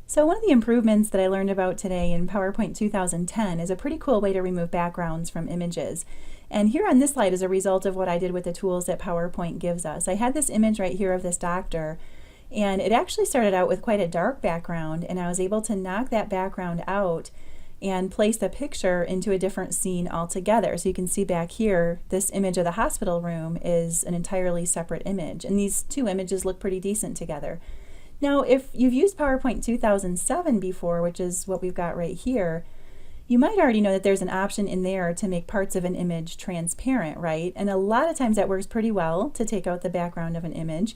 So one of the improvements that I learned about today in PowerPoint 2010 is a pretty cool way to remove backgrounds from images. And here on this slide is a result of what I did with the tools that PowerPoint gives us. I had this image right here of this doctor, and it actually started out with quite a dark background, and I was able to knock that background out and place the picture into a different scene altogether. So you can see back here, this image of the hospital room is an entirely separate image, and these two images look pretty decent together. Now, if you've used PowerPoint 2007 before, which is what we've got right here, you might already know that there's an option in there to make parts of an image transparent, right? And a lot of times that works pretty well to take out the background of an image.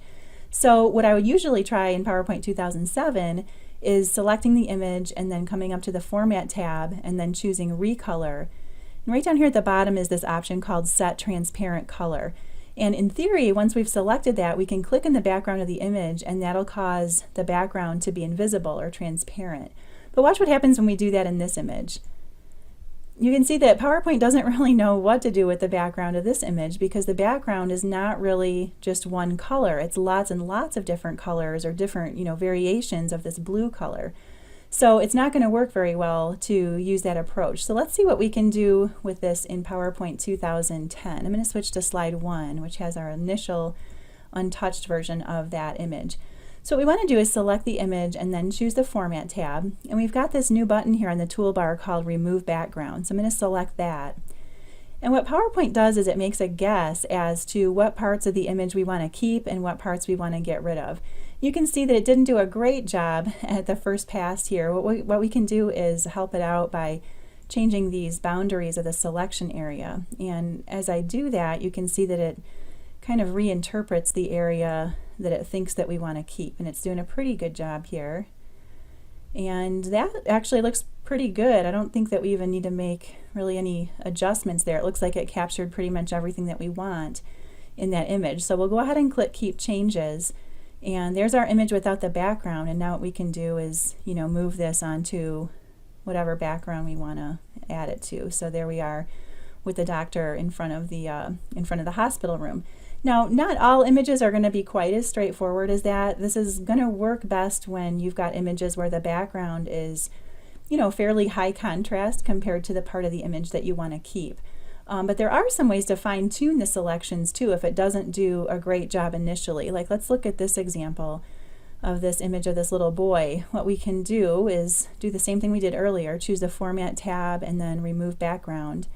So what I would usually try in PowerPoint 2007 is selecting the image and then coming up to the Format tab and then choosing Recolor. And right down here at the bottom is this option called Set Transparent Color. And in theory, once we've selected that, we can click in the background of the image and that'll cause the background to be invisible or transparent. But watch what happens when we do that in this image. You can see that PowerPoint doesn't really know what to do with the background of this image because the background is not really just one color. It's lots and lots of different colors or different, variations of this blue color. So it's not going to work very well to use that approach. So let's see what we can do with this in PowerPoint 2010. I'm going to switch to slide 1, which has our initial untouched version of that image. So what we want to do is select the image and then choose the Format tab. And we've got this new button here on the toolbar called Remove Background. So I'm going to select that. And what PowerPoint does is it makes a guess as to what parts of the image we want to keep and what parts we want to get rid of. You can see that it didn't do a great job at the first pass here. What we can do is help it out by changing these boundaries of the selection area. And as I do that, you can see that it kind of reinterprets the area that it thinks that we want to keep. And it's doing a pretty good job here. And that actually looks pretty good. I don't think that we even need to make really any adjustments there. It looks like it captured pretty much everything that we want in that image. So we'll go ahead and click Keep Changes. And there's our image without the background, and now what we can do is, move this onto whatever background we want to add it to. So there we are with the doctor in front of the hospital room. Now, not all images are going to be quite as straightforward as that. This is going to work best when you've got images where the background is, fairly high contrast compared to the part of the image that you want to keep. But there are some ways to fine-tune the selections too if it doesn't do a great job initially. Like, let's look at this example of this image of this little boy. What we can do is do the same thing we did earlier, choose the Format tab and then Remove Background.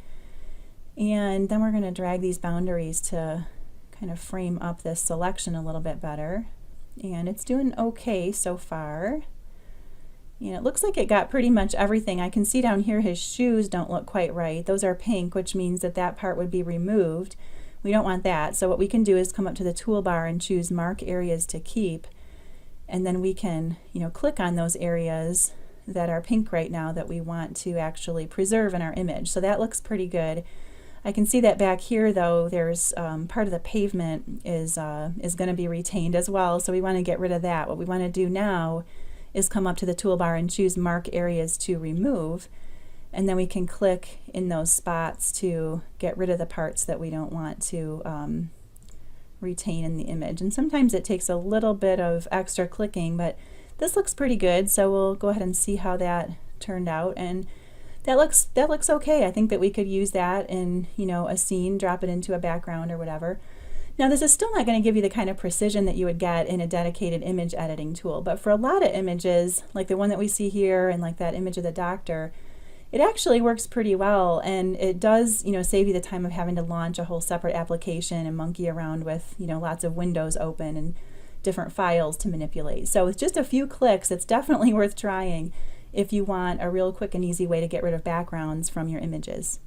And then we're going to drag these boundaries to kind of frame up this selection a little bit better. And it's doing okay so far. And it looks like it got pretty much everything. I can see down here his shoes don't look quite right. Those are pink, which means that that part would be removed. We don't want that. So what we can do is come up to the toolbar and choose Mark Areas to Keep. And then we can, click on those areas that are pink right now that we want to actually preserve in our image. So that looks pretty good. I can see that back here though, there's part of the pavement is going to be retained as well. So we want to get rid of that. What we want to do now is come up to the toolbar and choose Mark Areas to Remove, and then we can click in those spots to get rid of the parts that we don't want to retain in the image. And sometimes it takes a little bit of extra clicking, but this looks pretty good, so we'll go ahead and see how that turned out. And that looks okay. I think that we could use that in a scene, drop it into a background or whatever. Now, this is still not going to give you the kind of precision that you would get in a dedicated image editing tool, but for a lot of images, like the one that we see here and like that image of the doctor, it actually works pretty well, and it does, save you the time of having to launch a whole separate application and monkey around with, lots of windows open and different files to manipulate. So with just a few clicks, it's definitely worth trying if you want a real quick and easy way to get rid of backgrounds from your images.